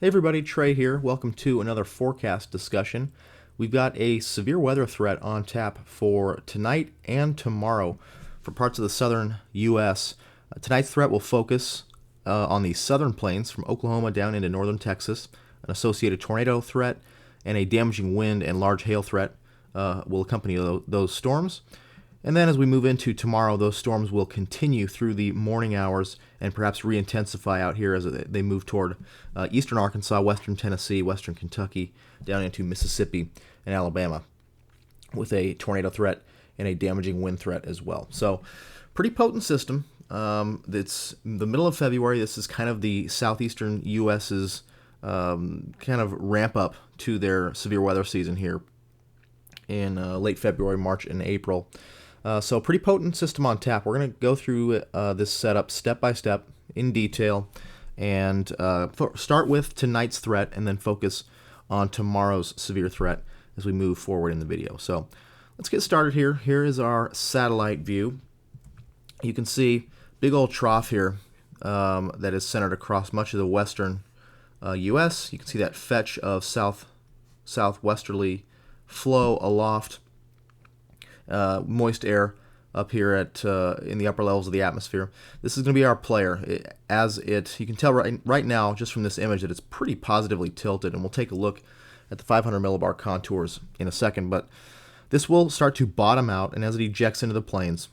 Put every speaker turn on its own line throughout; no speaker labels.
Hey everybody, Trey here. Welcome to another forecast discussion. We've got a severe weather threat on tap for tonight and tomorrow for parts of the southern U.S. Tonight's threat will focus on the southern plains from Oklahoma down into northern Texas. An associated tornado threat and a damaging wind and large hail threat will accompany those storms. And then as we move into tomorrow, those storms will continue through the morning hours and perhaps re-intensify out here as they move toward eastern Arkansas, western Tennessee, western Kentucky, down into Mississippi and Alabama with a tornado threat and a damaging wind threat as well. So pretty potent system. It's the middle of February. This is kind of the southeastern U.S.'s kind of ramp up to their severe weather season here in late February, March, and April. So pretty potent system on tap. We're going to go through this setup step by step in detail and start with tonight's threat and then focus on tomorrow's severe threat as we move forward in the video. So let's get started here. Here is our satellite view. You can see big old trough here that is centered across much of the western U.S. You can see that fetch of southwesterly flow aloft. Moist air up here in the upper levels of the atmosphere. This is going to be our player. You can tell right now just from this image that it's pretty positively tilted, and we'll take a look at the 500 millibar contours in a second. But this will start to bottom out, and as it ejects into the plains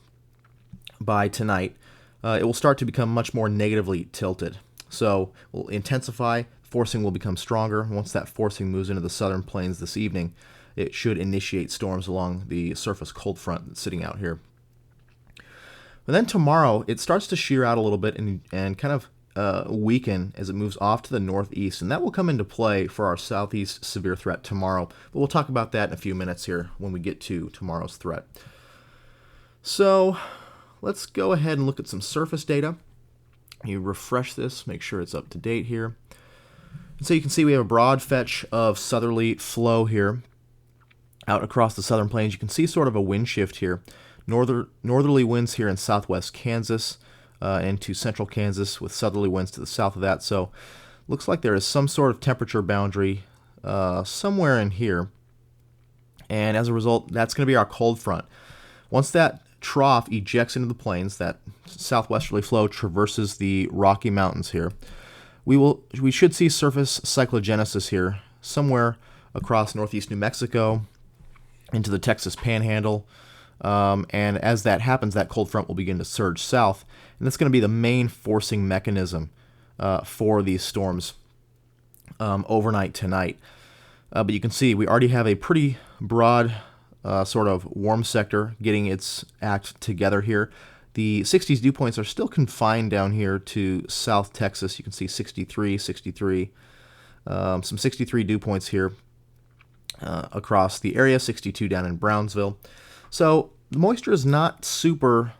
by tonight, it will start to become much more negatively tilted. So it will intensify. Forcing will become stronger. Once that forcing moves into the southern plains this evening, it should initiate storms along the surface cold front that's sitting out here. But then tomorrow, it starts to shear out a little bit and kind of weaken as it moves off to the northeast, and that will come into play for our southeast severe threat tomorrow. But we'll talk about that in a few minutes here when we get to tomorrow's threat. So let's go ahead and look at some surface data. You refresh this, make sure it's up to date here. And so you can see we have a broad fetch of southerly flow here out across the southern plains. You can see sort of a wind shift here. Northerly winds here in southwest Kansas into central Kansas with southerly winds to the south of that. So looks like there is some sort of temperature boundary somewhere in here. And as a result, that's going to be our cold front. Once that trough ejects into the plains, that southwesterly flow traverses the Rocky Mountains here, we should see surface cyclogenesis here somewhere across northeast New Mexico into the Texas Panhandle, and as that happens, that cold front will begin to surge south, and that's going to be the main forcing mechanism for these storms overnight tonight. But you can see we already have a pretty broad sort of warm sector getting its act together here. The 60s dew points are still confined down here to South Texas. You can see 63, 63, some 63 dew points here across the area, 62 down in Brownsville. So the moisture is not super,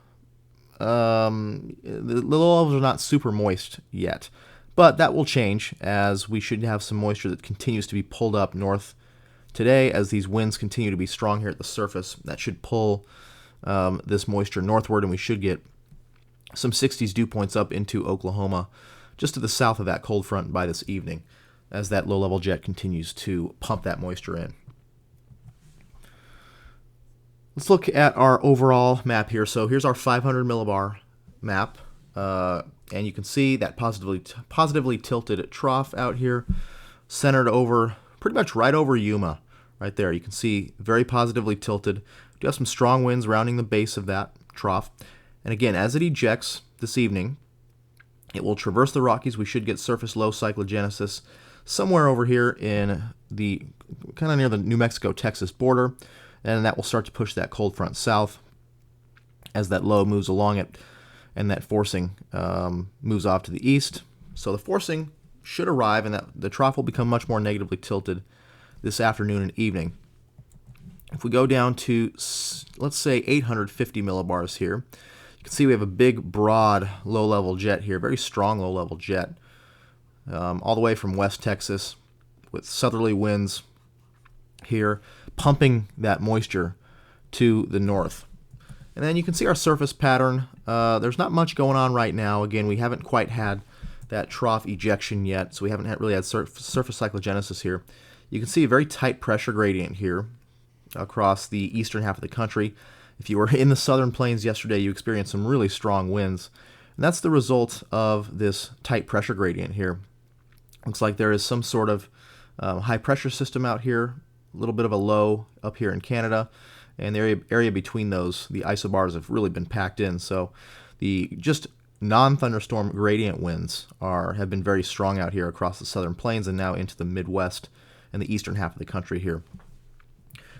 the low levels are not super moist yet, but that will change as we should have some moisture that continues to be pulled up north today as these winds continue to be strong here at the surface. That should pull this moisture northward, and we should get some 60s dew points up into Oklahoma just to the south of that cold front by this evening as that low-level jet continues to pump that moisture in. Let's look at our overall map here. So here's our 500 millibar map, and you can see that positively tilted trough out here, centered over, pretty much right over Yuma, right there. You can see very positively tilted. We do have some strong winds rounding the base of that trough. And again, as it ejects this evening, it will traverse the Rockies. We should get surface low cyclogenesis somewhere over here in the kind of near the New Mexico-Texas border, and that will start to push that cold front south as that low moves along it, and that forcing moves off to the east. So the forcing should arrive, and that the trough will become much more negatively tilted this afternoon and evening. If we go down to, let's say, 850 millibars here, you can see we have a big, broad, low-level jet here, very strong low-level jet, all the way from West Texas with southerly winds here, pumping that moisture to the north. And then you can see our surface pattern. There's not much going on right now. Again, we haven't quite had that trough ejection yet, so we haven't really had surface cyclogenesis here. You can see a very tight pressure gradient here across the eastern half of the country. If you were in the southern plains yesterday, you experienced some really strong winds. And that's the result of this tight pressure gradient here. Looks like there is some sort of high pressure system out here, a little bit of a low up here in Canada, and the area between those, the isobars have really been packed in. So the just non-thunderstorm gradient winds have been very strong out here across the southern plains and now into the Midwest and the eastern half of the country here.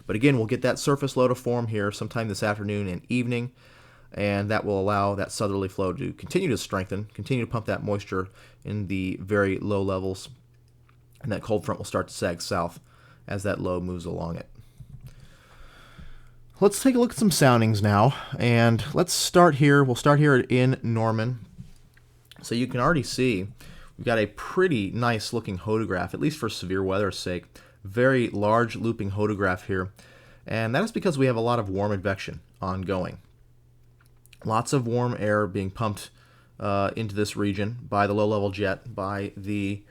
But again, we'll get that surface low to form here sometime this afternoon and evening, and that will allow that southerly flow to continue to strengthen, continue to pump that moisture in the very low levels, and that cold front will start to sag south as that low moves along it. Let's take a look at some soundings now, and let's start here. We'll start here in Norman. So you can already see we've got a pretty nice looking hodograph, at least for severe weather's sake. Very large looping hodograph here, and that is because we have a lot of warm advection ongoing. Lots of warm air being pumped into this region by the low-level jet, by the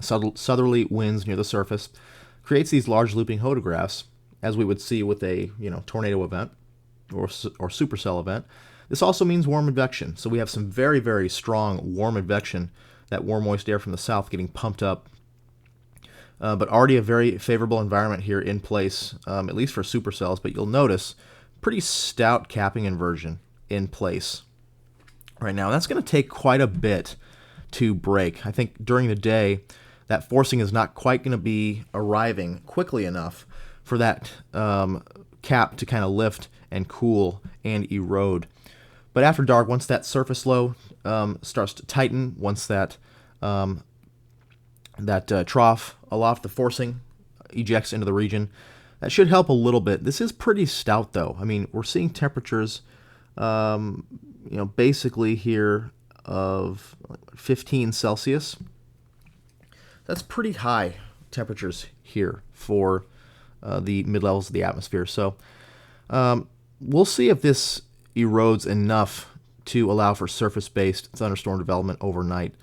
southerly winds near the surface, creates these large looping hodographs, as we would see with a tornado event or supercell event. This also means warm advection, so we have some very, very strong warm advection, that warm moist air from the south getting pumped up. But already a very favorable environment here in place, at least for supercells. But you'll notice pretty stout capping inversion in place right now. That's going to take quite a bit to break. I think during the day, that forcing is not quite going to be arriving quickly enough for that cap to kind of lift and cool and erode. But after dark, once that surface low starts to tighten, once that trough aloft, the forcing ejects into the region, that should help a little bit. This is pretty stout, though. I mean, we're seeing temperatures, basically here of 15 Celsius. That's pretty high temperatures here for the mid-levels of the atmosphere. So we'll see if this erodes enough to allow for surface-based thunderstorm development overnight.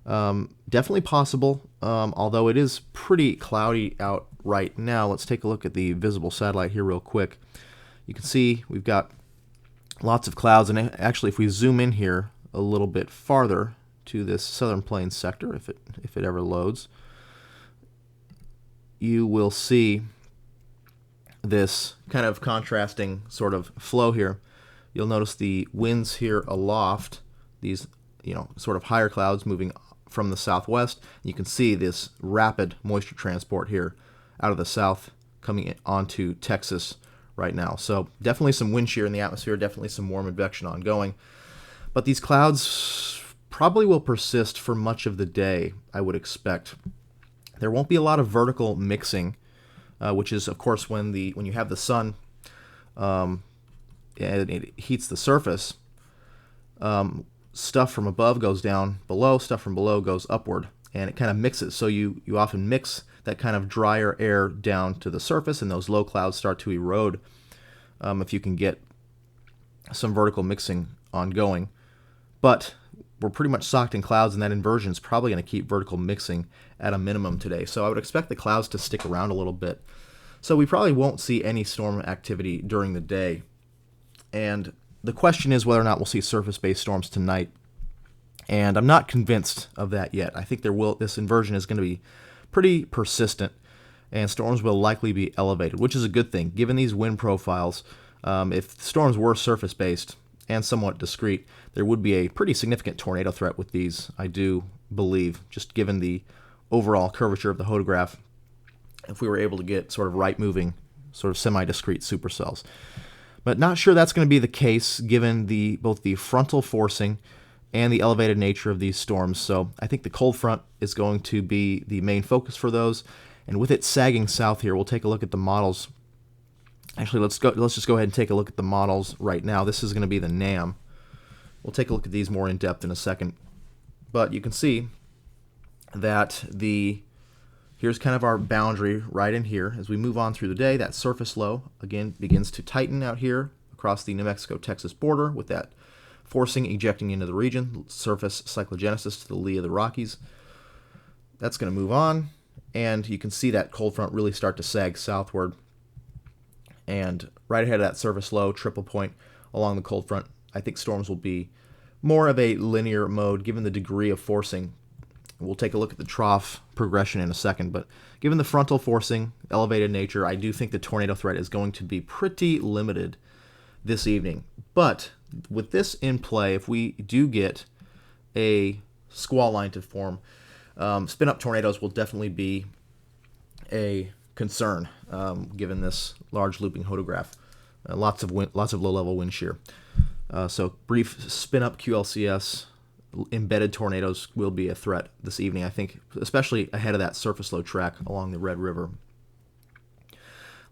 Definitely possible, although it is pretty cloudy out right now. Let's take a look at the visible satellite here real quick. You can see we've got lots of clouds, and actually if we zoom in here a little bit farther to this southern plains sector, if it ever loads, you will see this kind of contrasting sort of flow here. You'll notice the winds here aloft, these sort of higher clouds moving from the southwest. You can see this rapid moisture transport here out of the south coming onto Texas right now. So definitely some wind shear in the atmosphere, definitely some warm advection ongoing. But these clouds probably will persist for much of the day, I would expect. There won't be a lot of vertical mixing, which is, of course, when you have the sun and it heats the surface, stuff from above goes down below, stuff from below goes upward, and it kind of mixes. So you often mix that kind of drier air down to the surface, and those low clouds start to erode if you can get some vertical mixing ongoing. But we're pretty much socked in clouds, and that inversion is probably going to keep vertical mixing at a minimum today. So I would expect the clouds to stick around a little bit. So we probably won't see any storm activity during the day. And the question is whether or not we'll see surface-based storms tonight. And I'm not convinced of that yet. I think this inversion is going to be pretty persistent, and storms will likely be elevated, which is a good thing. Given these wind profiles, if storms were surface-based and somewhat discrete, there would be a pretty significant tornado threat with these, I do believe, just given the overall curvature of the hodograph, if we were able to get sort of right-moving, sort of semi-discrete supercells. But not sure that's going to be the case given both the frontal forcing and the elevated nature of these storms. So I think the cold front is going to be the main focus for those. And with it sagging south here, we'll take a look at the models. Actually, let's just go ahead and take a look at the models right now. This is going to be the NAM. We'll take a look at these more in depth in a second. But you can see that here's kind of our boundary right in here. As we move on through the day, that surface low, again, begins to tighten out here across the New Mexico-Texas border with that Forcing ejecting into the region, surface cyclogenesis to the lee of the Rockies. That's going to move on, and you can see that cold front really start to sag southward. And right ahead of that surface low, triple point along the cold front, I think storms will be more of a linear mode given the degree of forcing. We'll take a look at the trough progression in a second, but given the frontal forcing, elevated nature, I do think the tornado threat is going to be pretty limited this evening. But with this in play, if we do get a squall line to form, spin-up tornadoes will definitely be a concern given this large looping hodograph. Lots of low-level wind shear. So brief spin-up QLCS, embedded tornadoes will be a threat this evening, I think, especially ahead of that surface low track along the Red River.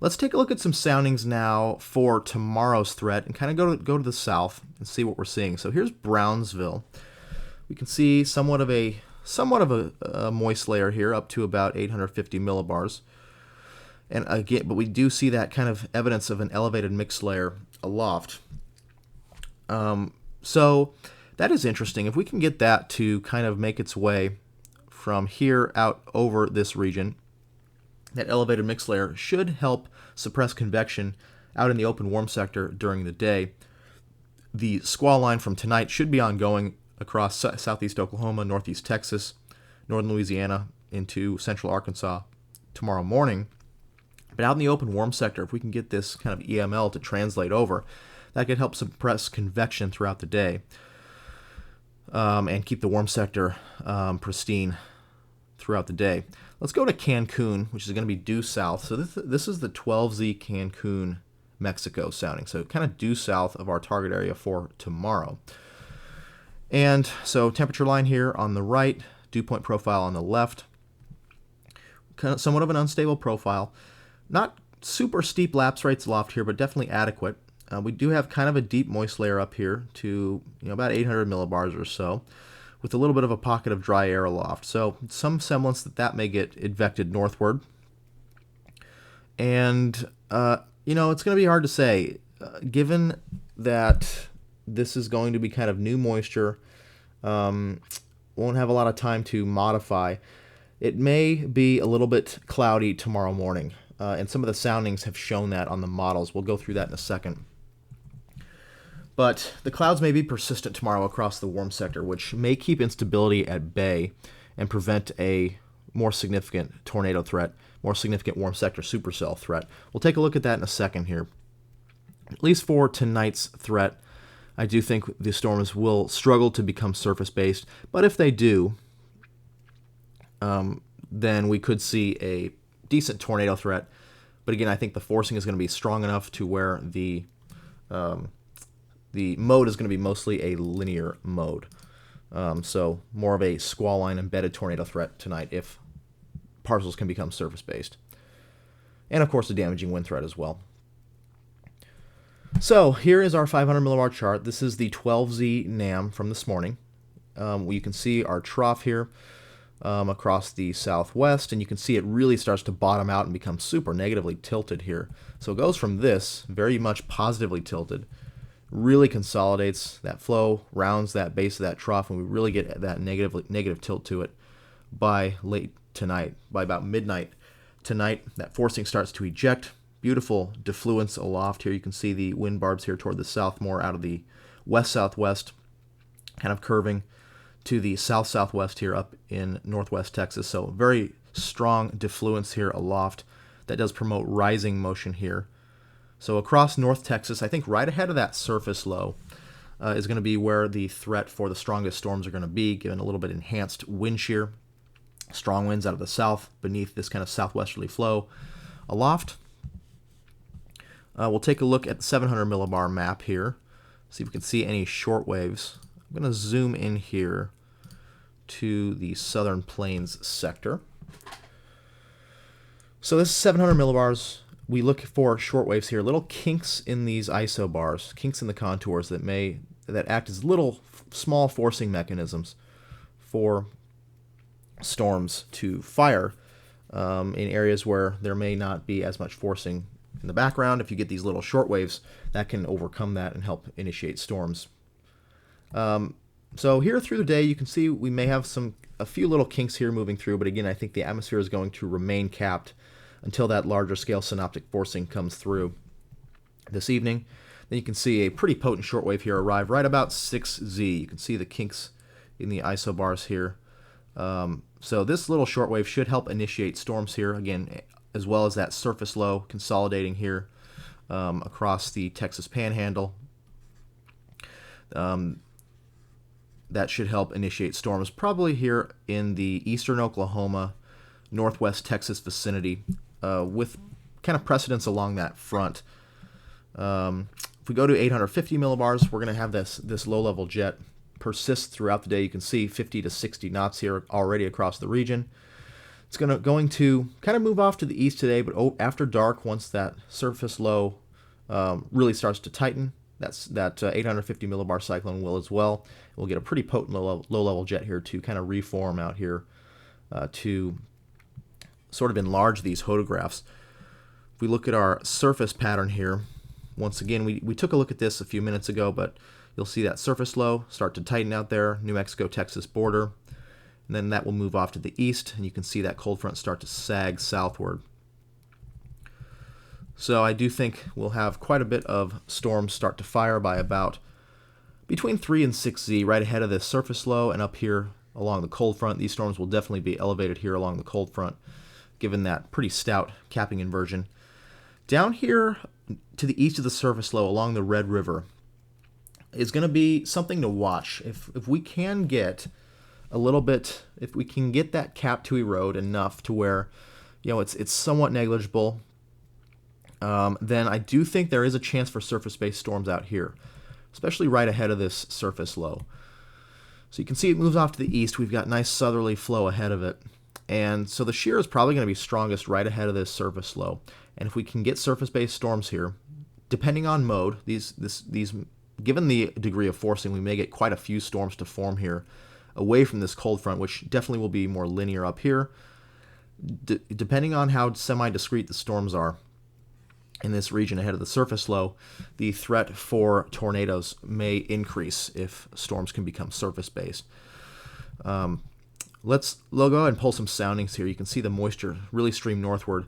Let's take a look at some soundings now for tomorrow's threat and kind of go to the south and see what we're seeing. So here's Brownsville. We can see somewhat of a moist layer here, up to about 850 millibars. And again, but we do see that kind of evidence of an elevated mixed layer aloft. So that is interesting. If we can get that to kind of make its way from here out over this region, that elevated mixed layer should help suppress convection out in the open warm sector during the day. The squall line from tonight should be ongoing across southeast Oklahoma, northeast Texas, northern Louisiana, into central Arkansas tomorrow morning. But out in the open warm sector, if we can get this kind of EML to translate over, that could help suppress convection throughout the day and keep the warm sector pristine throughout the day. Let's go to Cancun, which is going to be due south. So this is the 12Z Cancun, Mexico sounding. So kind of due south of our target area for tomorrow. And so temperature line here on the right, dew point profile on the left. Kind of somewhat of an unstable profile. Not super steep lapse rates aloft here, but definitely adequate. We do have kind of a deep moist layer up here to about 800 millibars or so, with a little bit of a pocket of dry air aloft. So some semblance that may get advected northward. And, it's going to be hard to say, given that this is going to be kind of new moisture, won't have a lot of time to modify. It may be a little bit cloudy tomorrow morning, and some of the soundings have shown that on the models. We'll go through that in a second. But the clouds may be persistent tomorrow across the warm sector, which may keep instability at bay and prevent a more significant tornado threat, more significant warm sector supercell threat. We'll take a look at that in a second here. At least for tonight's threat, I do think the storms will struggle to become surface-based, but if they do, then we could see a decent tornado threat. But again, I think the forcing is going to be strong enough to where the mode is going to be mostly a linear mode. So more of a squall line embedded tornado threat tonight if parcels can become surface-based. And of course, a damaging wind threat as well. So here is our 500 millibar chart. This is the 12Z NAM from this morning. You can see our trough here across the southwest, and you can see it really starts to bottom out and become super negatively tilted here. So it goes from this, very much positively tilted, really consolidates that flow, rounds that base of that trough, and we really get that negative tilt to it by late tonight. By about midnight tonight, that forcing starts to eject. Beautiful defluence aloft here. You can see the wind barbs here toward the south, more out of the west-southwest, kind of curving to the south-southwest here up in northwest Texas. So very strong defluence here aloft. That does promote rising motion here. So across North Texas, I think right ahead of that surface low is going to be where the threat for the strongest storms are going to be, given a little bit enhanced wind shear. Strong winds out of the south beneath this kind of southwesterly flow aloft. We'll take a look at the 700 millibar map here, see if we can see any short waves. I'm going to zoom in here to the Southern Plains sector. So this is 700 millibars. We look for short waves here, little kinks in these isobars, kinks in the contours that act as little small forcing mechanisms for storms to fire in areas where there may not be as much forcing in the background. If you get these little short waves, that can overcome that and help initiate storms. So here through the day, you can see we may have a few little kinks here moving through, but again, I think the atmosphere is going to remain capped until that larger scale synoptic forcing comes through this evening. Then you can see a pretty potent shortwave here arrive right about 6Z. You can see the kinks in the isobars here. So this little shortwave should help initiate storms here, again, as well as that surface low consolidating here across the Texas Panhandle. That should help initiate storms probably here in the eastern Oklahoma, northwest Texas vicinity, with kind of precedence along that front. If we go to 850 millibars, we're going to have this low-level jet persist throughout the day. You can see 50 to 60 knots here already across the region. It's going to kind of move off to the east today, but after dark, once that surface low really starts to tighten, that 850 millibar cyclone will as well. We'll get a pretty potent low-level jet here to kind of reform out here to sort of enlarge these photographs. If we look at our surface pattern here, once again, we took a look at this a few minutes ago, but you'll see that surface low start to tighten out there, New Mexico-Texas border, and then that will move off to the east, and you can see that cold front start to sag southward. So I do think we'll have quite a bit of storms start to fire by about between 3 and 6Z right ahead of this surface low, and up here along the cold front. These storms will definitely be elevated here along the cold front, given that pretty stout capping inversion. Down here to the east of the surface low along the Red River is going to be something to watch. If we can get a little bit, if we can get that cap to erode enough to where, it's somewhat negligible, then I do think there is a chance for surface-based storms out here, especially right ahead of this surface low. So you can see it moves off to the east. We've got nice southerly flow ahead of it. And so the shear is probably going to be strongest right ahead of this surface low. And if we can get surface-based storms here, depending on mode, these given the degree of forcing, we may get quite a few storms to form here away from this cold front, which definitely will be more linear up here. Depending on how semi-discrete the storms are in this region ahead of the surface low, the threat for tornadoes may increase if storms can become surface-based. Let's go ahead and pull some soundings here. You can see the moisture really stream northward.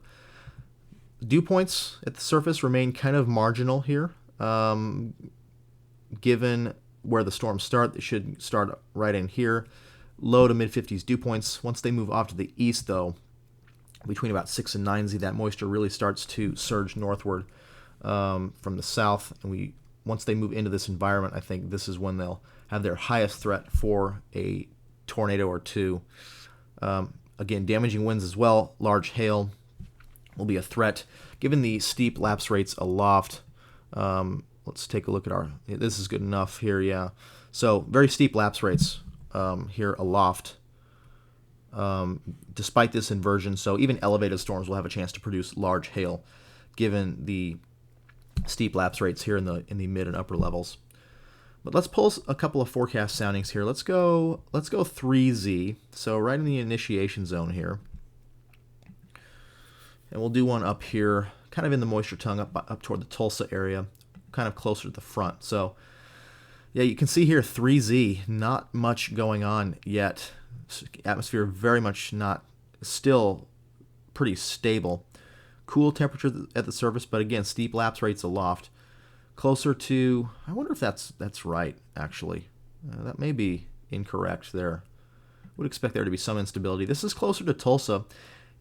Dew points at the surface remain kind of marginal here. Given where the storms start, they should start right in here. Low to mid-50s dew points. Once they move off to the east, though, between about 6 and 9Z, that moisture really starts to surge northward from the south. And once they move into this environment, I think this is when they'll have their highest threat for a tornado or two. Again, damaging winds as well. Large hail will be a threat. Given the steep lapse rates aloft, let's take a look at this is good enough here, yeah. So very steep lapse rates here aloft. Despite this inversion, so even elevated storms will have a chance to produce large hail, given the steep lapse rates here in the mid and upper levels. But let's pull a couple of forecast soundings here. Let's go 3Z, so right in the initiation zone here, and we'll do one up here, kind of in the moisture tongue, up toward the Tulsa area, kind of closer to the front. So yeah, you can see here 3Z, not much going on yet. Atmosphere very much still pretty stable. Cool temperature at the surface, but again, steep lapse rates aloft. Closer to, I wonder if that's right, actually. That may be incorrect there. Would expect there to be some instability. This is closer to Tulsa,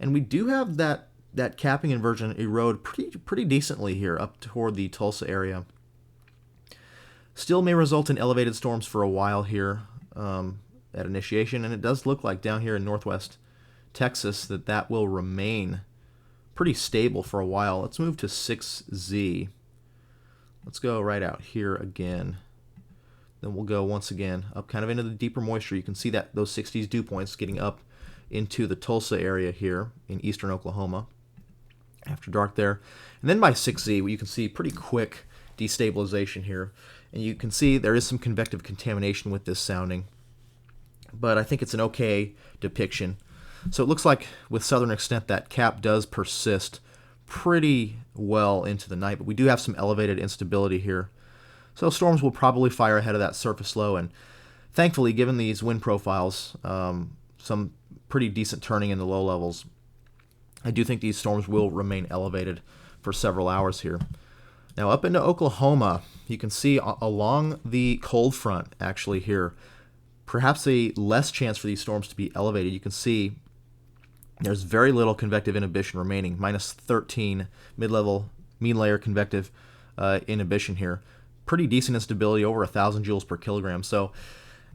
and we do have that capping inversion erode pretty decently here up toward the Tulsa area. Still may result in elevated storms for a while here at initiation, and it does look like down here in northwest Texas that will remain pretty stable for a while. Let's move to 6Z. Let's go right out here again. Then we'll go once again up kind of into the deeper moisture. You can see that those 60s dew points getting up into the Tulsa area here in eastern Oklahoma after dark there. And then by 6Z, you can see pretty quick destabilization here. And you can see there is some convective contamination with this sounding, but I think it's an okay depiction. So it looks like with southern extent that cap does persist pretty well into the night, but we do have some elevated instability here So storms will probably fire ahead of that surface low, and thankfully, given these wind profiles, some pretty decent turning in the low levels, I do think these storms will remain elevated for several hours here. Now up into Oklahoma, you can see along the cold front actually here, perhaps a less chance for these storms to be elevated. You can see there's very little convective inhibition remaining, minus 13 mid-level mean layer convective inhibition here. Pretty decent instability, over 1,000 joules per kilogram. So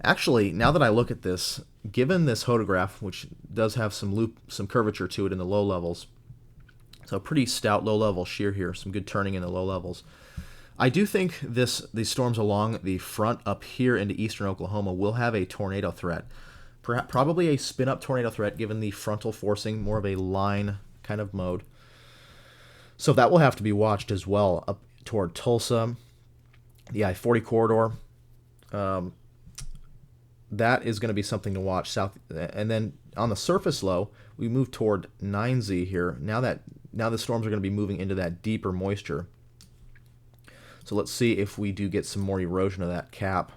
actually, now that I look at this, given this photograph, which does have some curvature to it in the low levels, so pretty stout low-level shear here, some good turning in the low levels, I do think these storms along the front up here into eastern Oklahoma will have a tornado threat. Probably a spin-up tornado threat given the frontal forcing, more of a line kind of mode. So that will have to be watched as well up toward Tulsa, the I-40 corridor. That is going to be something to watch south. And then on the surface low, we move toward 9Z here. Now the storms are going to be moving into that deeper moisture. So let's see if we do get some more erosion of that cap.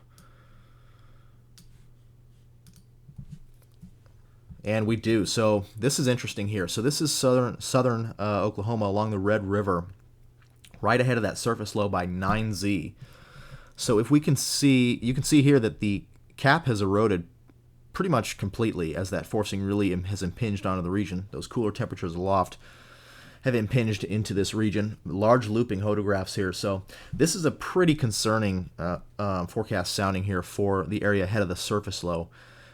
And we do. So this is interesting here. So this is southern Oklahoma along the Red River, right ahead of that surface low by 9Z. So if we can see, you can see here that the cap has eroded pretty much completely as that forcing really has impinged onto the region. Those cooler temperatures aloft have impinged into this region. Large looping hodographs here. So this is a pretty concerning forecast sounding here for the area ahead of the surface low.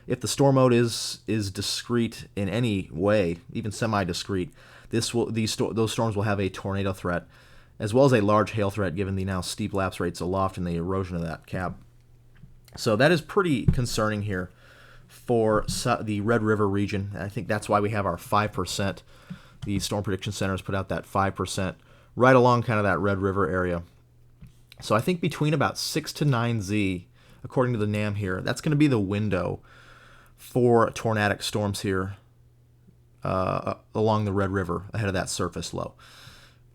If the storm mode is discrete in any way, even semi-discrete, those storms will have a tornado threat, as well as a large hail threat given the now steep lapse rates aloft and the erosion of that cap. So that is pretty concerning here for the Red River region. I think that's why we have our 5%. The Storm Prediction Center has put out that 5% right along kind of that Red River area. So I think between about 6 to 9Z, according to the NAM here, that's going to be the window for tornadic storms here along the Red River ahead of that surface low.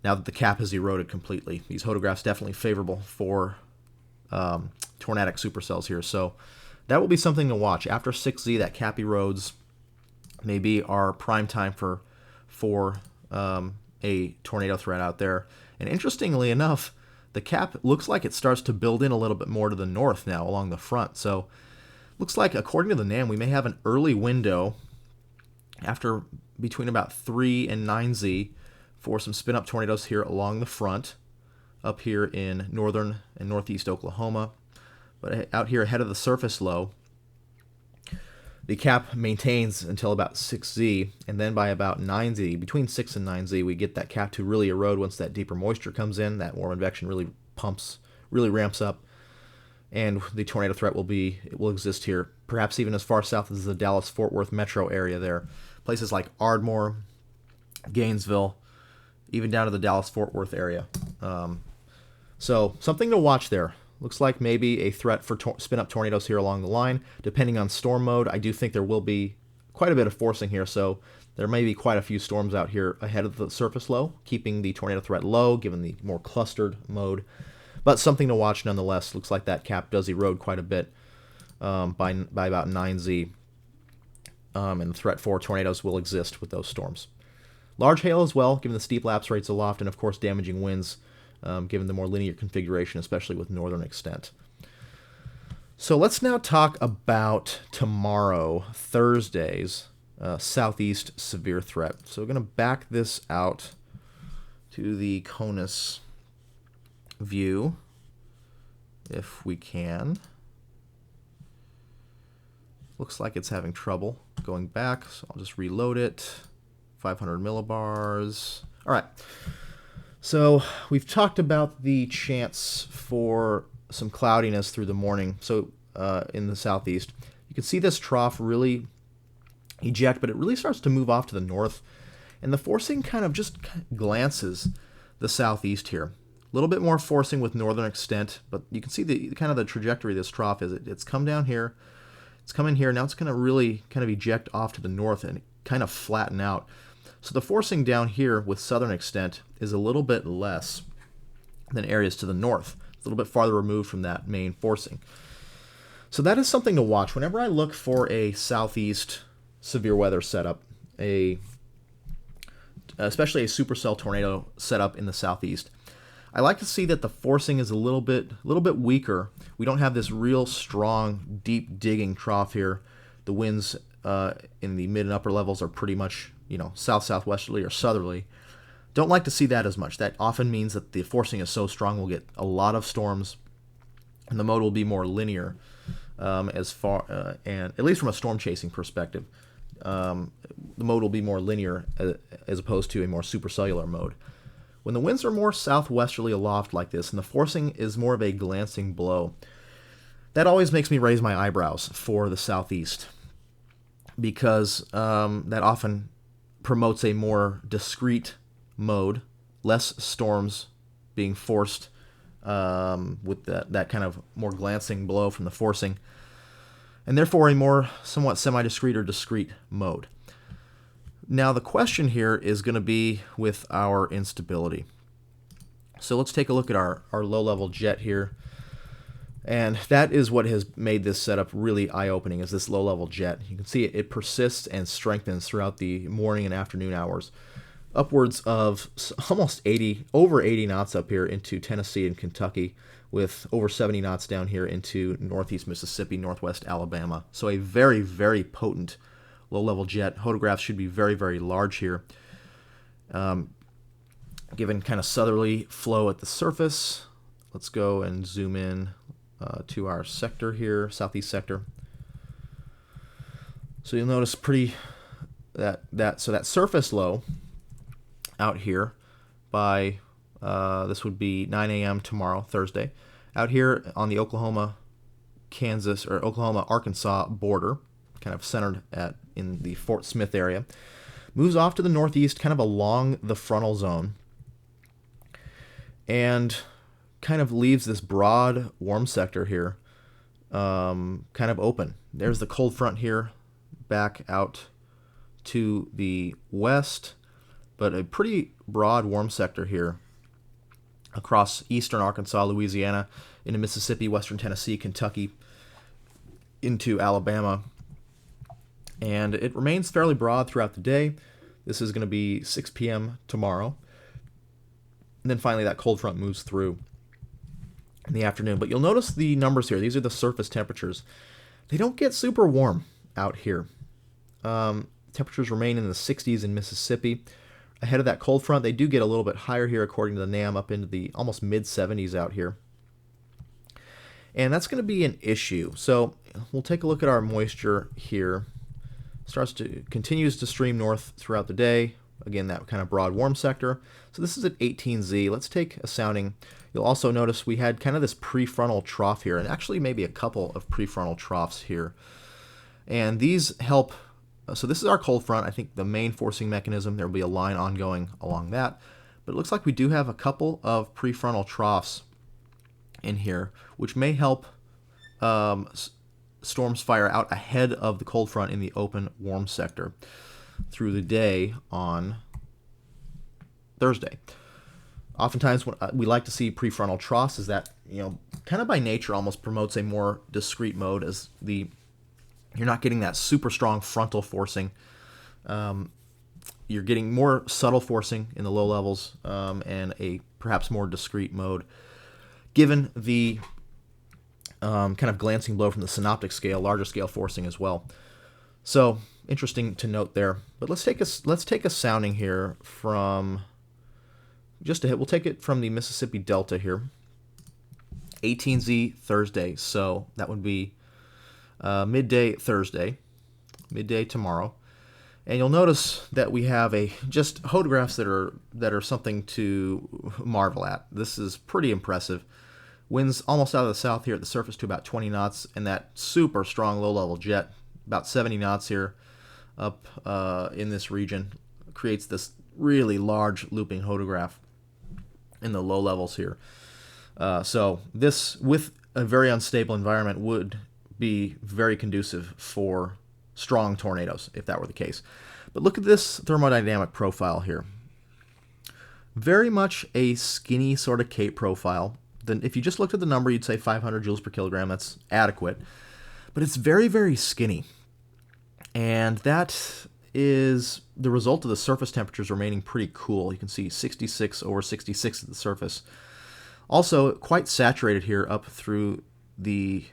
Now that the cap has eroded completely, these photographs definitely favorable for tornadic supercells here. So that will be something to watch. After 6Z, that cap erodes, may be our prime time for a tornado threat out there. And interestingly enough, the cap looks like it starts to build in a little bit more to the north now along the front. So looks like, according to the NAM, we may have an early window after between about 3 and 9Z for some spin-up tornadoes here along the front, up here in northern and northeast Oklahoma. But out here ahead of the surface low, the cap maintains until about 6Z, and then by about 9Z, between 6 and 9Z, we get that cap to really erode once that deeper moisture comes in. That warm advection really ramps up, and the tornado threat will exist here, perhaps even as far south as the Dallas-Fort Worth metro area there. Places like Ardmore, Gainesville, even down to the Dallas-Fort Worth area. So something to watch there. Looks like maybe a threat for spin-up tornadoes here along the line. Depending on storm mode, I do think there will be quite a bit of forcing here, so there may be quite a few storms out here ahead of the surface low, keeping the tornado threat low, given the more clustered mode. But something to watch nonetheless. Looks like that cap does erode quite a bit by about 9Z, and the threat for tornadoes will exist with those storms. Large hail as well, given the steep lapse rates aloft, and of course damaging winds, given the more linear configuration, especially with northern extent. So let's now talk about tomorrow, Thursday's southeast severe threat. So we're going to back this out to the CONUS view, if we can. Looks like it's having trouble going back, so I'll just reload it. 500 millibars. All right. So we've talked about the chance for some cloudiness through the morning. So in the southeast, you can see this trough really eject, but it really starts to move off to the north, and the forcing kind of just glances the southeast here. A little bit more forcing with northern extent, but you can see the kind of the trajectory of this trough is it's come down here, it's come in here, now it's going to really kind of eject off to the north and kind of flatten out. So the forcing down here with southern extent is a little bit less than areas to the north. a little bit farther removed from that main forcing. So that is something to watch. Whenever I look for a southeast severe weather setup, especially a supercell tornado setup in the southeast, I like to see that the forcing is a little bit weaker. We don't have this real strong, deep digging trough here. The winds in the mid and upper levels are pretty much, south-southwesterly or southerly. Don't like to see that as much. That often means that the forcing is so strong we'll get a lot of storms, and the mode will be more linear, and at least from a storm chasing perspective, the mode will be more linear as opposed to a more supercellular mode. When the winds are more southwesterly aloft like this, and the forcing is more of a glancing blow, that always makes me raise my eyebrows for the southeast, because that often promotes a more discrete mode, less storms being forced with that kind of more glancing blow from the forcing, and therefore a more somewhat semi-discrete or discrete mode. Now the question here is going to be with our instability. So let's take a look at our low-level jet here. And that is what has made this setup really eye-opening, is this low-level jet. You can see it persists and strengthens throughout the morning and afternoon hours. Upwards of almost over 80 knots up here into Tennessee and Kentucky, with over 70 knots down here into northeast Mississippi, northwest Alabama. So a very, very potent low-level jet. Photographs should be very, very large here. Given kind of southerly flow at the surface, let's go and zoom in to our sector here, southeast sector. So you'll notice that surface low out here by this would be 9 a.m. tomorrow, Thursday, out here on the Oklahoma-Arkansas border, kind of centered in the Fort Smith area, moves off to the northeast, kind of along the frontal zone, and kind of leaves this broad warm sector here kind of open. There's the cold front here back out to the west, but a pretty broad warm sector here across eastern Arkansas, Louisiana, into Mississippi, western Tennessee, Kentucky, into Alabama. And it remains fairly broad throughout the day. This is going to be 6 p.m. tomorrow. And then finally that cold front moves through in the afternoon. But you'll notice the numbers here. These are the surface temperatures. They don't get super warm out here. Temperatures remain in the 60s in Mississippi. Ahead of that cold front, they do get a little bit higher here, according to the NAM, up into the almost mid-70s out here. And that's going to be an issue. So we'll take a look at our moisture here. Continues to stream north throughout the day. Again, that kind of broad warm sector. So this is at 18Z. Let's take a sounding. You'll also notice we had kind of this prefrontal trough here, and actually maybe a couple of prefrontal troughs here. And these help. So this is our cold front. I think the main forcing mechanism, there will be a line ongoing along that. But it looks like we do have a couple of prefrontal troughs in here, which may help storms fire out ahead of the cold front in the open warm sector through the day on Thursday. Oftentimes we like to see prefrontal troughs, as that, kind of by nature almost promotes a more discrete mode, as you're not getting that super strong frontal forcing. You're getting more subtle forcing in the low levels, and a perhaps more discrete mode, given the kind of glancing blow from the synoptic scale, larger scale forcing as well. So interesting to note there. But let's take a sounding here from we'll take it from the Mississippi Delta here. 18Z Thursday. So that would be midday Thursday, midday tomorrow. And you'll notice that we have just photographs that are something to marvel at. This is pretty impressive. Winds almost out of the south here at the surface to about 20 knots, and that super strong low-level jet, about 70 knots here up in this region, creates this really large looping photograph in the low levels here. So this, with a very unstable environment, would be very conducive for strong tornadoes if that were the case. But look at this thermodynamic profile here. Very much a skinny sort of cape profile. then if you just looked at the number, you'd say 500 joules per kilogram. That's adequate. But it's very, very skinny. And that is the result of the surface temperatures remaining pretty cool. You can see 66 over 66 at the surface. Also, quite saturated here up through the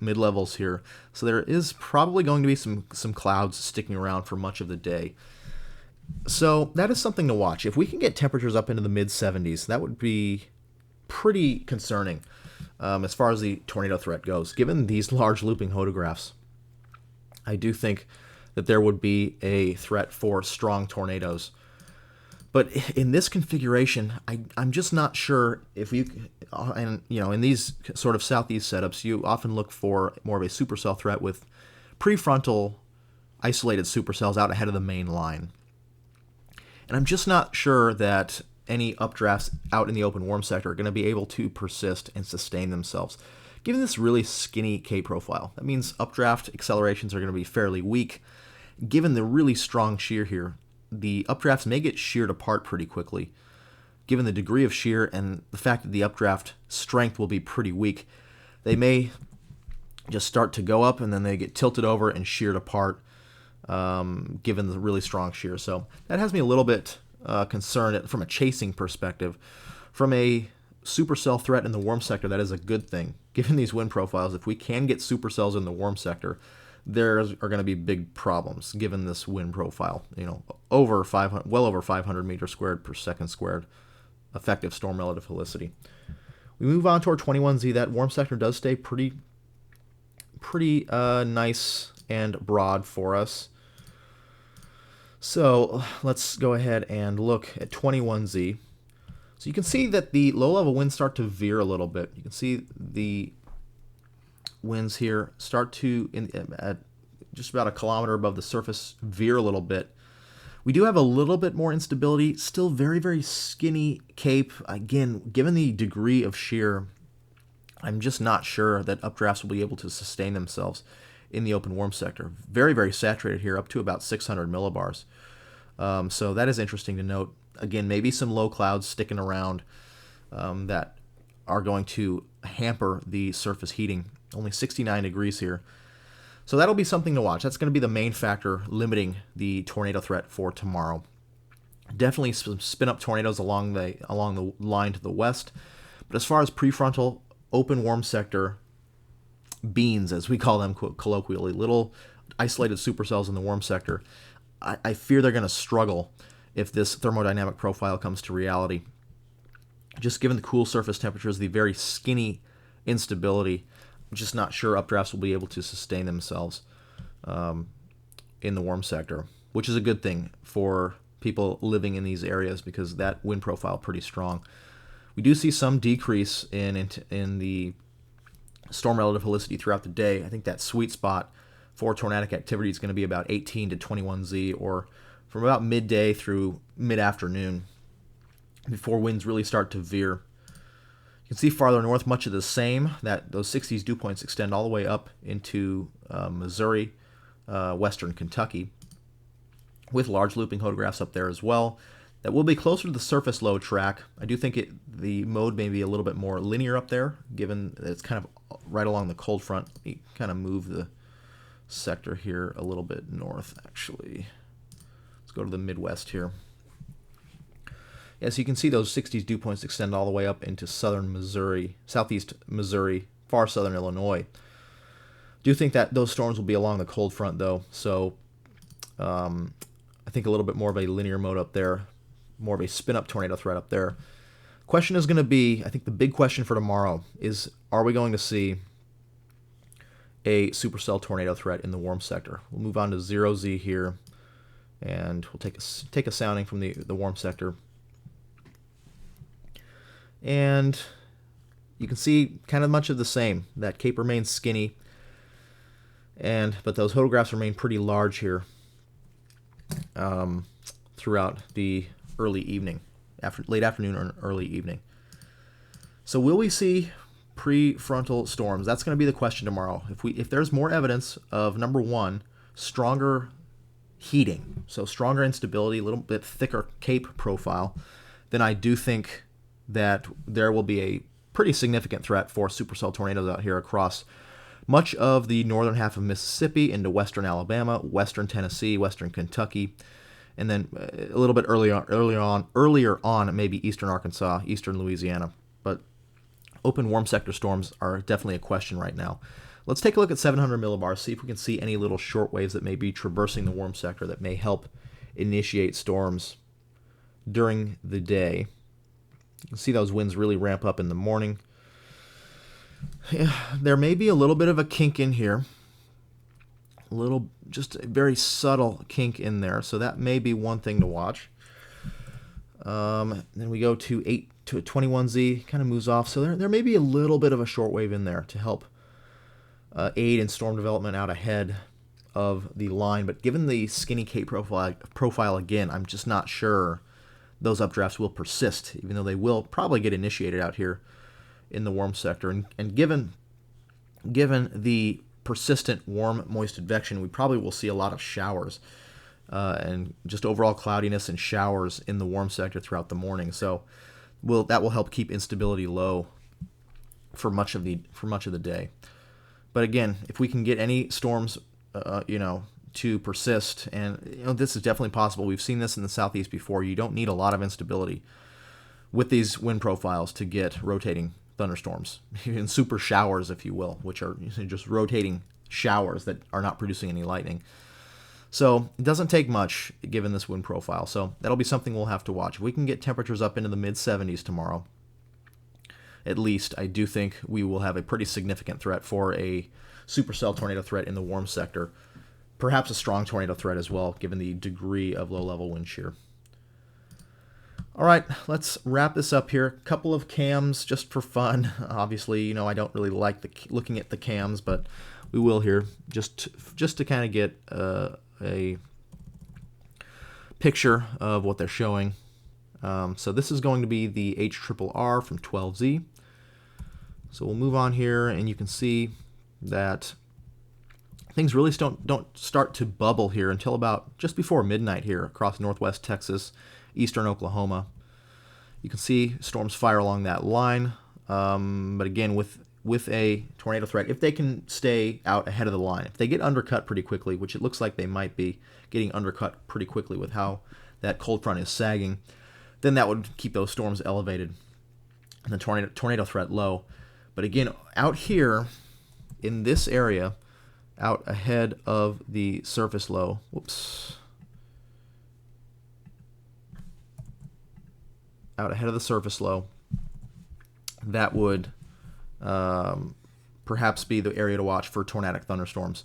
mid-levels here. So there is probably going to be some clouds sticking around for much of the day. So that is something to watch. If we can get temperatures up into the mid-70s, that would be pretty concerning as far as the tornado threat goes. Given these large looping hodographs, I do think that there would be a threat for strong tornadoes. But in this configuration, I'm just not sure if you, and in these sort of southeast setups, you often look for more of a supercell threat with prefrontal isolated supercells out ahead of the main line. And I'm just not sure that any updrafts out in the open warm sector are going to be able to persist and sustain themselves. Given this really skinny K profile, that means updraft accelerations are going to be fairly weak. Given the really strong shear here, the updrafts may get sheared apart pretty quickly. Given the degree of shear and the fact that the updraft strength will be pretty weak, they may just start to go up and then they get tilted over and sheared apart, given the really strong shear. So that has me a little bit concerned from a chasing perspective. From a supercell threat in the warm sector, that is a good thing. Given these wind profiles, if we can get supercells in the warm sector, there are going to be big problems given this wind profile. Over 500, well over 500 meters squared per second squared effective storm relative helicity. We move on to our 21Z. That warm sector does stay pretty nice and broad for us. So let's go ahead and look at 21Z. So you can see that the low-level winds start to veer a little bit. You can see the winds here start to, at just about a kilometer above the surface, veer a little bit. We do have a little bit more instability, still very, very skinny cape. Again, given the degree of shear, I'm just not sure that updrafts will be able to sustain themselves in the open warm sector. Very, very saturated here, up to about 600 millibars. So that is interesting to note. Again, maybe some low clouds sticking around that are going to hamper the surface heating. Only 69 degrees here. So that'll be something to watch. That's going to be the main factor limiting the tornado threat for tomorrow. Definitely some spin-up tornadoes along the line to the west. But as far as prefrontal open warm sector beans, as we call them colloquially, little isolated supercells in the warm sector, I fear they're going to struggle if this thermodynamic profile comes to reality. Just given the cool surface temperatures, the very skinny instability, I'm just not sure updrafts will be able to sustain themselves in the warm sector, which is a good thing for people living in these areas because that wind profile pretty strong. We do see some decrease in the storm relative helicity throughout the day. I think that sweet spot for tornadic activity is going to be about 18 to 21Z, or from about midday through mid-afternoon before winds really start to veer. You can see farther north much of the same, that those 60s dew points extend all the way up into Missouri, western Kentucky, with large looping hodographs up there as well. That will be closer to the surface low track. I do think the mode may be a little bit more linear up there, given that it's kind of right along the cold front. Let me kind of move the sector here a little bit north, actually. Let's go to the Midwest here. As you can see, those 60s dew points extend all the way up into southern Missouri, southeast Missouri, far southern Illinois. Do think that those storms will be along the cold front, though, so I think a little bit more of a linear mode up there, more of a spin-up tornado threat up there. Question is going to be, I think the big question for tomorrow is, are we going to see a supercell tornado threat in the warm sector? We'll move on to 0Z here, and we'll take a sounding from the warm sector. And you can see kind of much of the same. That cape remains skinny, but those hodographs remain pretty large here throughout the early evening, late afternoon or early evening. So will we see prefrontal storms? That's going to be the question tomorrow. If there's more evidence of, number one, stronger heating, so stronger instability, a little bit thicker cape profile, then I do think that there will be a pretty significant threat for supercell tornadoes out here across much of the northern half of Mississippi into western Alabama, western Tennessee, western Kentucky, and then a little bit earlier on, maybe eastern Arkansas, eastern Louisiana. But open warm sector storms are definitely a question right now. Let's take a look at 700 millibars, see if we can see any little short waves that may be traversing the warm sector that may help initiate storms during the day. You can see those winds really ramp up in the morning. Yeah, there may be a little bit of a kink in here. Just a very subtle kink in there. So that may be one thing to watch. Then we go to 8 to 21Z, kind of moves off. So there may be a little bit of a short wave in there to help aid in storm development out ahead of the line. But given the skinny Cape profile again, I'm just not sure those updrafts will persist, even though they will probably get initiated out here in the warm sector. And given the persistent warm, moist advection, we probably will see a lot of showers and just overall cloudiness and showers in the warm sector throughout the morning. So that will help keep instability low for much of the day. But again, if we can get any storms, to persist, and this is definitely possible. We've seen this in the southeast before. You don't need a lot of instability with these wind profiles to get rotating thunderstorms, even super showers, if you will, which are just rotating showers that are not producing any lightning. So it doesn't take much given this wind profile. So that'll be something we'll have to watch. If we can get temperatures up into the mid-70s tomorrow, at least, I do think we will have a pretty significant threat for a supercell tornado threat in the warm sector. Perhaps a strong tornado threat as well, given the degree of low-level wind shear. All right, let's wrap this up here. A couple of cams just for fun. Obviously, I don't really like looking at the cams, but we will here just to kind of get a picture of what they're showing. So this is going to be the HRRR from 12Z. So we'll move on here, and you can see that things really don't start to bubble here until about just before midnight here across northwest Texas, eastern Oklahoma. You can see storms fire along that line, but again, with a tornado threat, if they can stay out ahead of the line, if they get undercut pretty quickly, which it looks like they might be getting undercut pretty quickly with how that cold front is sagging, then that would keep those storms elevated and the tornado threat low. But again, out here in this area, out ahead of the surface low, out ahead of the surface low, that would perhaps be the area to watch for tornadic thunderstorms,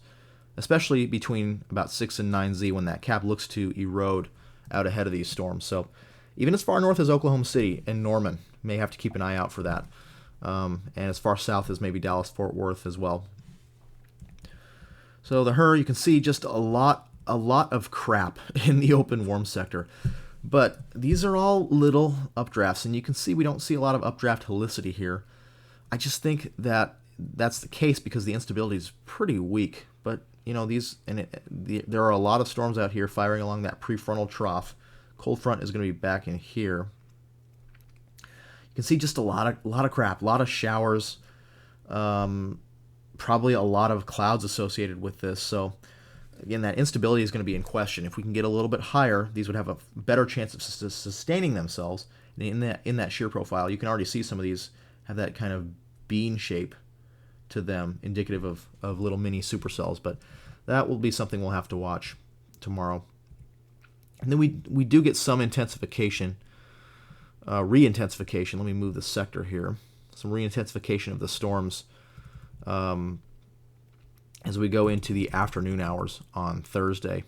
especially between about 6 and 9Z when that cap looks to erode out ahead of these storms. So even as far north as Oklahoma City and Norman may have to keep an eye out for that, and as far south as maybe Dallas-Fort Worth as well. So the HRRR, you can see just a lot of crap in the open warm sector. But these are all little updrafts, and you can see we don't see a lot of updraft helicity here. I just think that that's the case because the instability is pretty weak. But there are a lot of storms out here firing along that prefrontal trough. Cold front is going to be back in here. You can see just a lot of crap, a lot of showers. Probably a lot of clouds associated with this. So again, that instability is going to be in question. If we can get a little bit higher, these would have a better chance of sustaining themselves in that shear profile. You can already see some of these have that kind of bean shape to them, indicative of little mini supercells. But that will be something we'll have to watch tomorrow. And then we do get some intensification, re-intensification. Let me move the sector here. Some re-intensification of the storms as we go into the afternoon hours on Thursday.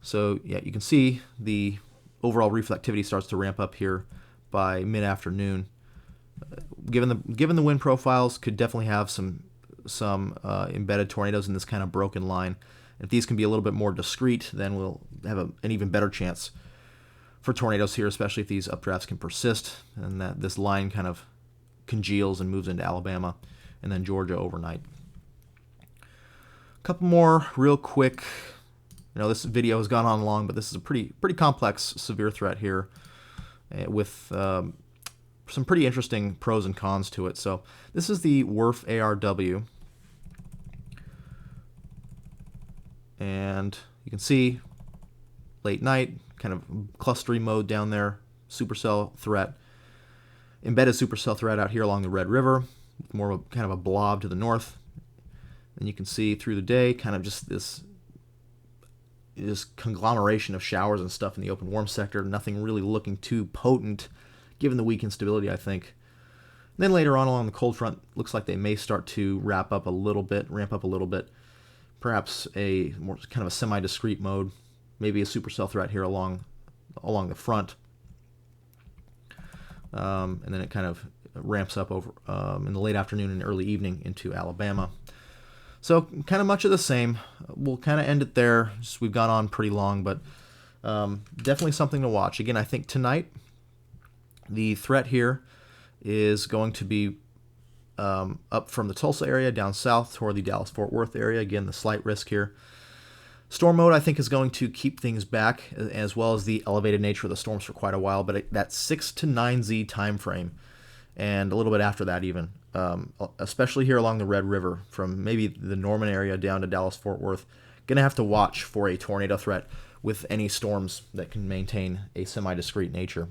So yeah, you can see the overall reflectivity starts to ramp up here by mid-afternoon. Given the wind profiles, could definitely have some embedded tornadoes in this kind of broken line. If these can be a little bit more discrete, then we'll have an even better chance for tornadoes here, especially if these updrafts can persist and that this line kind of congeals and moves into Alabama and then Georgia overnight. A couple more real quick. This video has gone on long, but this is a pretty complex severe threat here with some pretty interesting pros and cons to it. So this is the WRF ARW, and you can see late night, kind of clustery mode down there, supercell threat, embedded supercell threat out here along the Red River, more of a, kind of a blob to the north. And you can see through the day kind of just this conglomeration of showers and stuff in the open warm sector, nothing really looking too potent given the weak instability, I think. And then later on along the cold front, looks like they may start to ramp up a little bit, perhaps a more kind of a semi-discrete mode, maybe a supercell threat here along the front. And then it kind of ramps up over in the late afternoon and early evening into Alabama. So kind of much of the same. We'll kind of end it there. Just, we've gone on pretty long, but definitely something to watch. Again, I think tonight the threat here is going to be up from the Tulsa area down south toward the Dallas-Fort Worth area. Again, the slight risk here. Storm mode, I think, is going to keep things back, as well as the elevated nature of the storms for quite a while, but that 6 to 9Z time frame, and a little bit after that even, especially here along the Red River, from maybe the Norman area down to Dallas-Fort Worth, going to have to watch for a tornado threat with any storms that can maintain a semi-discrete nature,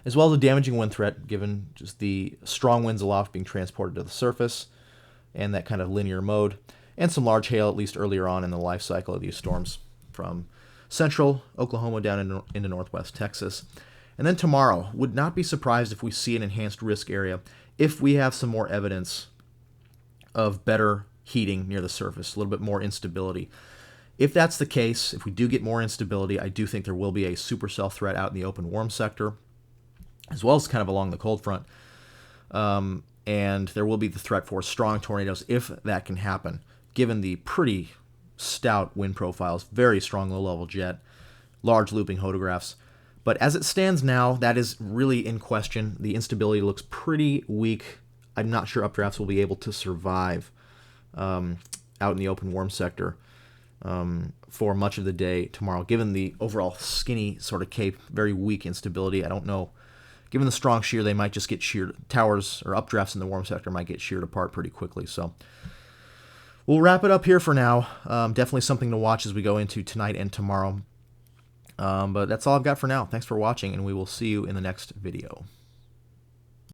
as well as a damaging wind threat, given just the strong winds aloft being transported to the surface, and that kind of linear mode, and some large hail, at least earlier on in the life cycle of these storms, from central Oklahoma down into northwest Texas. And then tomorrow, would not be surprised if we see an enhanced risk area if we have some more evidence of better heating near the surface, a little bit more instability. If that's the case, if we do get more instability, I do think there will be a supercell threat out in the open warm sector, as well as kind of along the cold front. And there will be the threat for strong tornadoes if that can happen, given the pretty stout wind profiles, very strong low-level jet, large looping hodographs. But as it stands now, that is really in question. The instability looks pretty weak. I'm not sure updrafts will be able to survive out in the open warm sector for much of the day tomorrow, given the overall skinny sort of cape, very weak instability. I don't know. Given the strong shear, they might just get sheared. Towers or updrafts in the warm sector might get sheared apart pretty quickly. So we'll wrap it up here for now. Definitely something to watch as we go into tonight and tomorrow. But that's all I've got for now. Thanks for watching, and we will see you in the next video.